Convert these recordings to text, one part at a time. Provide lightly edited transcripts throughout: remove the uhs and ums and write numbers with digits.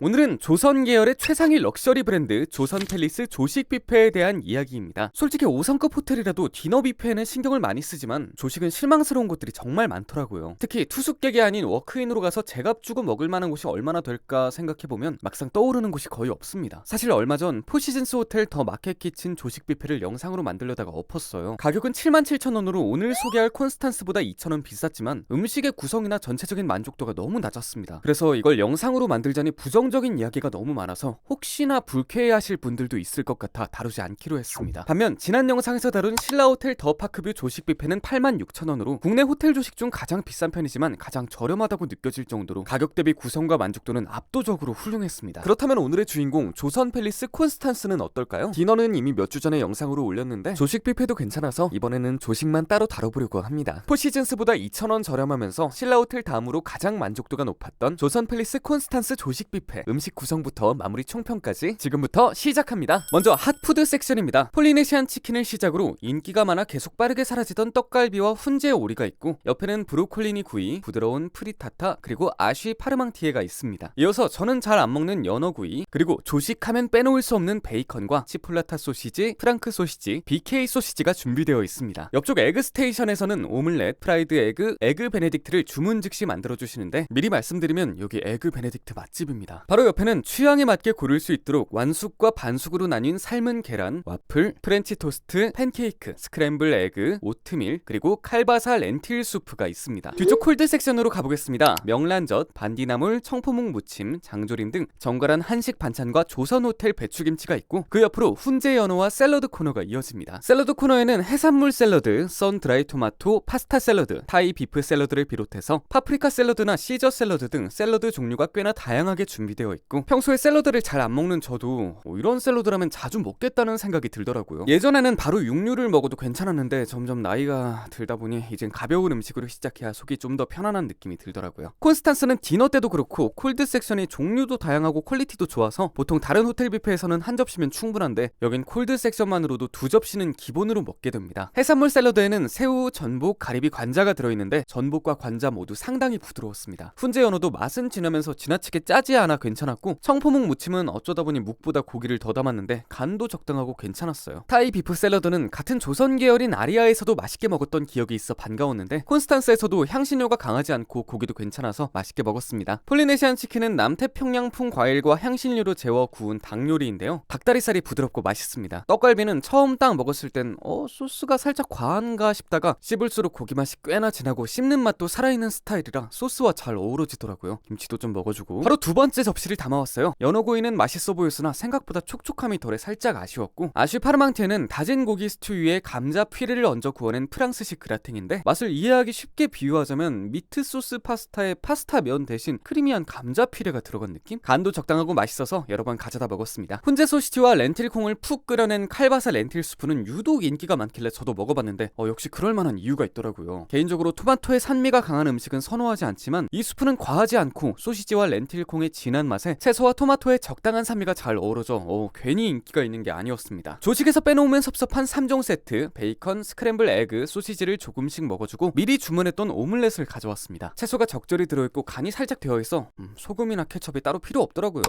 오늘은 조선 계열의 최상위 럭셔리 브랜드 조선 팰리스 조식 뷔페에 대한 이야기입니다. 솔직히 5성급 호텔이라도 디너 뷔페에는 신경을 많이 쓰지만 조식은 실망스러운 곳들이 정말 많더라고요. 특히 투숙객이 아닌 워크인으로 가서 제값 주고 먹을 만한 곳이 얼마나 될까 생각해보면 막상 떠오르는 곳이 거의 없습니다. 사실 얼마 전 포시즌스 호텔 더 마켓 키친 조식 뷔페를 영상으로 만들려다가 엎었어요. 가격은 77,000원으로 오늘 소개할 콘스탄스보다 2,000원 비쌌지만 음식의 구성이나 전체적인 만족도가 너무 낮았습니다. 그래서 이걸 영상으로 만들자니 부정적인 이야기가 너무 많아서 혹시나 불쾌해하실 분들도 있을 것 같아 다루지 않기로 했습니다. 반면 지난 영상에서 다룬 신라호텔 더 파크뷰 조식 뷔페는 86,000원으로 국내 호텔 조식 중 가장 비싼 편이지만 가장 저렴하다고 느껴질 정도로 가격 대비 구성과 만족도는 압도적으로 훌륭했습니다. 그렇다면 오늘의 주인공 조선 팰리스 콘스탄스는 어떨까요? 디너는 이미 몇 주 전에 영상으로 올렸는데 조식 뷔페도 괜찮아서 이번에는 조식만 따로 다뤄보려고 합니다. 포시즌스보다 2,000원 저렴하면서 신라호텔 다음으로 가장 만족도가 높았던 조선 팰리스 콘스탄스 조식 뷔페, 음식 구성부터 마무리 총평까지 지금부터 시작합니다. 먼저 핫푸드 섹션입니다. 폴리네시안 치킨을 시작으로 인기가 많아 계속 빠르게 사라지던 떡갈비와 훈제 오리가 있고, 옆에는 브로콜리니 구이, 부드러운 프리타타, 그리고 아쉬 파르망티에가 있습니다. 이어서 저는 잘 안 먹는 연어구이, 그리고 조식하면 빼놓을 수 없는 베이컨과 치폴라타 소시지, 프랑크 소시지, BK 소시지가 준비되어 있습니다. 옆쪽 에그 스테이션에서는 오믈렛, 프라이드 에그, 에그 베네딕트를 주문 즉시 만들어주시는데, 미리 말씀드리면 여기 에그 베네딕트 맛집입니다. 바로 옆에는 취향에 맞게 고를 수 있도록 완숙과 반숙으로 나뉜 삶은 계란, 와플, 프렌치 토스트, 팬케이크, 스크램블 에그, 오트밀, 그리고 칼바사 렌틸 수프가 있습니다. 뒤쪽 콜드 섹션으로 가보겠습니다. 명란젓, 반디나물, 청포묵 무침, 장조림 등 정갈한 한식 반찬과 조선 호텔 배추김치가 있고, 그 옆으로 훈제 연어와 샐러드 코너가 이어집니다. 샐러드 코너에는 해산물 샐러드, 썬 드라이 토마토, 파스타 샐러드, 타이 비프 샐러드를 비롯해서 파프리카 샐러드나 시저 샐러드 등 샐러드 종류가 꽤나 다양하게 준비되어 있고, 평소에 샐러드를 잘 안 먹는 저도 이런 샐러드라면 자주 먹겠다는 생각이 들더라고요. 예전에는 바로 육류를 먹어도 괜찮았는데 점점 나이가 들다 보니 이젠 가벼운 음식으로 시작해야 속이 좀 더 편안한 느낌이 들더라고요. 콘스탄스는 디너 때도 그렇고 콜드 섹션이 종류도 다양하고 퀄리티도 좋아서 보통 다른 호텔 뷔페에서는 한 접시면 충분한데 여긴 콜드 섹션만으로도 2접시는 기본으로 먹게 됩니다. 해산물 샐러드에는 새우, 전복, 가리비, 관자가 들어있는데 전복과 관자 모두 상당히 부드러웠습니다. 훈제 연어도 맛은 진하면서 지나치게 짜지 않아 괜찮았고, 청포묵 무침은 어쩌다 보니 묵보다 고기를 더 담았는데 간도 적당하고 괜찮았어요. 타이 비프 샐러드는 같은 조선 계열인 아리아에서도 맛있게 먹었던 기억이 있어 반가웠는데, 콘스탄스에서도 향신료가 강하지 않고 고기도 괜찮아서 맛있게 먹었습니다. 폴리네시안 치킨은 남태평양풍 과일과 향신료로 재워 구운 닭 요리인데요, 닭다리살이 부드럽고 맛있습니다. 떡갈비는 처음 딱 먹었을 땐 소스가 살짝 과한가 싶다가 씹을수록 고기 맛이 꽤나 진하고 씹는 맛도 살아있는 스타일이라 소스와 잘 어우러지더라고요. 김치도 좀 먹어주고 바로 두 번째 접시를 담아왔어요. 연어구이는 맛있어 보였으나 생각보다 촉촉함이 덜해 살짝 아쉬웠고, 아쉬 파르망티에는 다진 고기 스튜 위에 감자 퓨레를 얹어 구워낸 프랑스식 그라탱인데, 맛을 이해하기 쉽게 비유하자면 미트 소스 파스타에 파스타 면 대신 크리미한 감자 퓨레가 들어간 느낌? 간도 적당하고 맛있어서 여러 번 가져다 먹었습니다. 훈제 소시지와 렌틸 콩을 푹 끓여낸 칼바사 렌틸 수프는 유독 인기가 많길래 저도 먹어봤는데 역시 그럴만한 이유가 있더라고요. 개인적으로 토마토의 산미가 강한 음식은 선호하지 않지만 이 수프는 과하지 않고 소시지와 렌틸 콩의 진한 맛에 채소와 토마토의 적당한 산미가 잘 어우러져 괜히 인기가 있는 게 아니었습니다. 조식에서 빼놓으면 섭섭한 3종 세트, 베이컨, 스크램블 에그, 소시지를 조금씩 먹어주고 미리 주문했던 오믈렛을 가져왔습니다. 채소가 적절히 들어있고 간이 살짝 되어있어 소금이나 케첩이 따로 필요 없더라고요.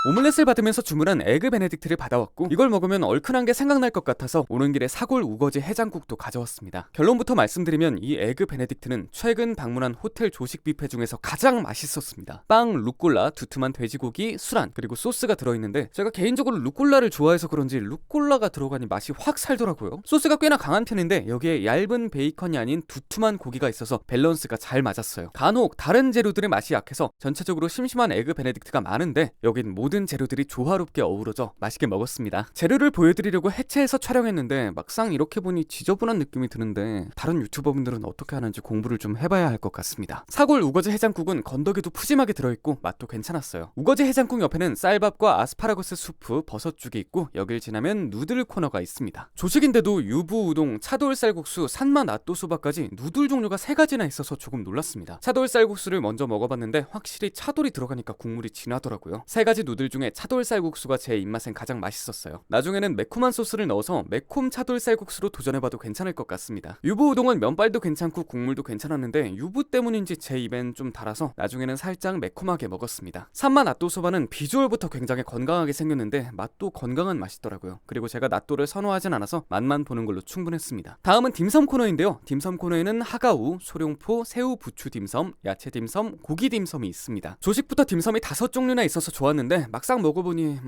오믈렛을 받으면서 주문한 에그 베네딕트를 받아왔고, 이걸 먹으면 얼큰한 게 생각날 것 같아서 오는 길에 사골 우거지 해장국도 가져왔습니다. 결론부터 말씀드리면 이 에그 베네딕트는 최근 방문한 호텔 조식 뷔페 중에서 가장 맛있었습니다. 빵, 루꼴라, 두툼한 돼지고기, 술안, 그리고 소스가 들어있는데 제가 개인적으로 루꼴라를 좋아해서 그런지 루꼴라가 들어가니 맛이 확 살더라고요. 소스가 꽤나 강한 편인데 여기에 얇은 베이컨이 아닌 두툼한 고기가 있어서 밸런스가 잘 맞았어요. 간혹 다른 재료들의 맛이 약해서 전체적으로 심심한 에그 베네딕트가 많은데 여긴 모든 재료들이 조화롭게 어우러져 맛있게 먹었습니다. 재료를 보여드리려고 해체해서 촬영했는데 막상 이렇게 보니 지저분한 느낌이 드는데 다른 유튜버분들은 어떻게 하는지 공부를 좀 해봐야 할 것 같습니다. 사골 우거지 해장국은 건더기도 푸짐하게 들어있고 맛도 괜찮았어요. 우거지 해장국 옆에는 쌀밥과 아스파라거스 수프, 버섯죽이 있고 여길 지나면 누들 코너가 있습니다. 조식인데도 유부 우동, 차돌 쌀국수, 산마 낫또 소바까지 누들 종류가 3가지나 있어서 조금 놀랐습니다. 차돌 쌀국수를 먼저 먹어봤는데 확실히 차돌이 들어가니까 국물이 진하더라고요. 3가지 누들 메뉴들 중에 차돌쌀국수가 제 입맛엔 가장 맛있었어요. 나중에는 매콤한 소스를 넣어서 매콤 차돌쌀국수로 도전해봐도 괜찮을 것 같습니다. 유부 우동은 면발도 괜찮고 국물도 괜찮았는데 유부 때문인지 제 입엔 좀 달아서 나중에는 살짝 매콤하게 먹었습니다. 산마 낫또소바는 비주얼부터 굉장히 건강하게 생겼는데 맛도 건강한 맛이더라고요. 그리고 제가 낫또를 선호하진 않아서 맛만 보는 걸로 충분했습니다. 다음은 dimsum 코너인데요. dimsum 코너에는 하가우, 소룡포, 새우 부추 딤섬, 야채 딤섬, 고기 딤섬이 있습니다. 조식부터 딤섬이 5종류나 있어서 좋았는데 막상 먹어보니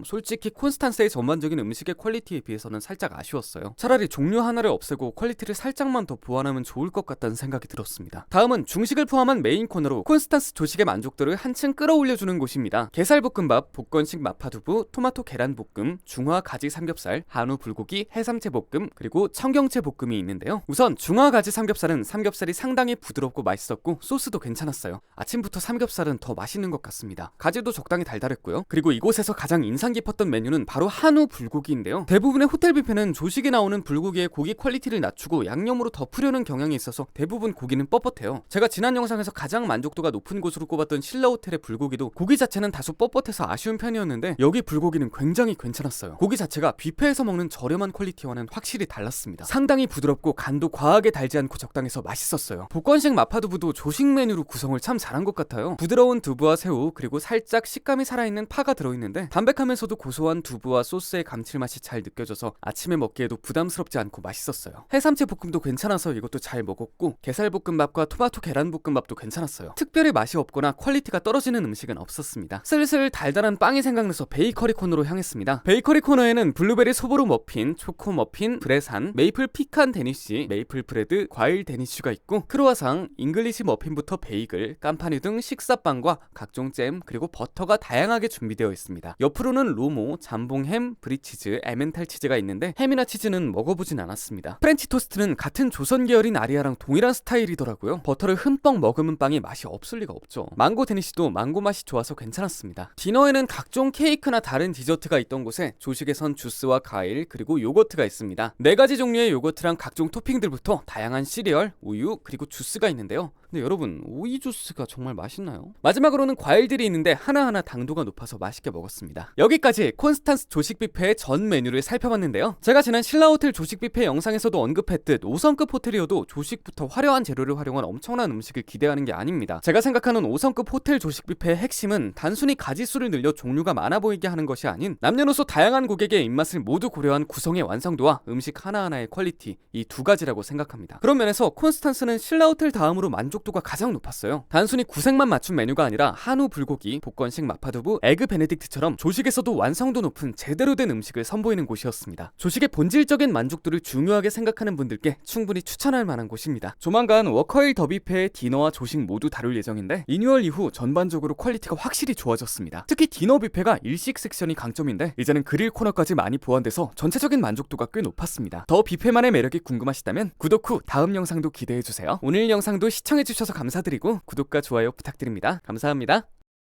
솔직히 콘스탄스의 전반적인 음식의 퀄리티에 비해서는 살짝 아쉬웠어요. 차라리 종류 하나를 없애고 퀄리티를 살짝만 더 보완하면 좋을 것 같다는 생각이 들었습니다. 다음은 중식을 포함한 메인 코너로 콘스탄스 조식의 만족도를 한층 끌어올려주는 곳입니다. 게살볶음밥, 복건식 마파두부, 토마토 계란볶음, 중화 가지 삼겹살, 한우 불고기, 해삼채 볶음, 그리고 청경채 볶음이 있는데요. 우선 중화 가지 삼겹살은 삼겹살이 상당히 부드럽고 맛있었고 소스도 괜찮았어요. 아침부터 삼겹살은 더 맛있는 것 같습니다. 가지도 적당히 달달했고요. 그리고 이곳에서 가장 인상 깊었던 메뉴는 바로 한우 불고기인데요. 대부분의 호텔 뷔페는 조식에 나오는 불고기의 고기 퀄리티를 낮추고 양념으로 덮으려는 경향이 있어서 대부분 고기는 뻣뻣해요. 제가 지난 영상에서 가장 만족도가 높은 곳으로 꼽았던 신라호텔의 불고기도 고기 자체는 다소 뻣뻣해서 아쉬운 편이었는데 여기 불고기는 굉장히 괜찮았어요. 고기 자체가 뷔페에서 먹는 저렴한 퀄리티와는 확실히 달랐습니다. 상당히 부드럽고 간도 과하게 달지 않고 적당해서 맛있었어요. 복건식 마파두부도 조식 메뉴로 구성을 참 잘한 것 같아요. 부드러운 두부와 새우 그리고 살짝 식감이 살아있는 파가 들어있는데 담백하면서도 고소한 두부와 소스의 감칠맛이 잘 느껴져서 아침에 먹기에도 부담스럽지 않고 맛있었어요. 해삼채 볶음도 괜찮아서 이것도 잘 먹었고 게살볶음밥과 토마토 계란볶음밥도 괜찮았어요. 특별히 맛이 없거나 퀄리티가 떨어지는 음식은 없었습니다. 슬슬 달달한 빵이 생각나서 베이커리 코너로 향했습니다. 베이커리 코너에는 블루베리 소보로 머핀, 초코 머핀, 브레산, 메이플 피칸 데니쉬, 메이플 브레드, 과일 데니쉬가 있고 크루아상, 잉글리시 머핀부터 베이글, 깜파뉴 등 식사빵과 각종 잼 그리고 버터가 다양하게 준비되어 있습니다. 옆으로는 로모, 잠봉햄, 브리치즈, 에멘탈 치즈가 있는데 햄이나 치즈는 먹어보진 않았습니다. 프렌치 토스트는 같은 조선 계열인 아리아랑 동일한 스타일이더라고요. 버터를 흠뻑 머금은 빵이 맛이 없을 리가 없죠. 망고 데니쉬도 망고 맛이 좋아서 괜찮았습니다. 디너에는 각종 케이크나 다른 디저트가 있던 곳에 조식에선 주스와 과일 그리고 요거트가 있습니다. 4가지 종류의 요거트랑 각종 토핑들부터 다양한 시리얼, 우유 그리고 주스가 있는데요. 근데 여러분 오이 주스가 정말 맛있나요? 마지막으로는 과일들이 있는데 하나하나 당도가 높아서 맛있게 먹었습니다. 여기까지 콘스탄스 조식 뷔페의 전 메뉴를 살펴봤는데요. 제가 지난 신라호텔 조식 뷔페 영상에서도 언급했듯 5성급 호텔이어도 조식부터 화려한 재료를 활용한 엄청난 음식을 기대하는 게 아닙니다. 제가 생각하는 5성급 호텔 조식 뷔페의 핵심은 단순히 가지수를 늘려 종류가 많아 보이게 하는 것이 아닌 남녀노소 다양한 고객의 입맛을 모두 고려한 구성의 완성도와 음식 하나하나의 퀄리티 이 2가지라고 생각합니다. 그런 면에서 콘스탄스는 신라호텔 다음으로 만족도가 가장 높았어요. 단순히 구색만 맞춘 메뉴가 아니라 한우 불고기, 복건식 마파두부, 에그 베네딕트처럼 조식에서도 완성도 높은 제대로 된 음식을 선보이는 곳이었습니다. 조식의 본질적인 만족도를 중요하게 생각하는 분들께 충분히 추천할 만한 곳입니다. 조만간 워커힐 더 뷔페의 디너와 조식 모두 다룰 예정인데 리뉴얼 이후 전반적으로 퀄리티가 확실히 좋아졌습니다. 특히 디너 뷔페가 일식 섹션이 강점인데 이제는 그릴 코너까지 많이 보완돼서 전체적인 만족도가 꽤 높았습니다. 더 뷔페만의 매력이 궁금하시다면 구독 후 다음 영상도 기대해주세요. 오늘 영상도 시청해주셔서 감사드리고 구독과 좋아요 부탁드립니다. 감사합니다.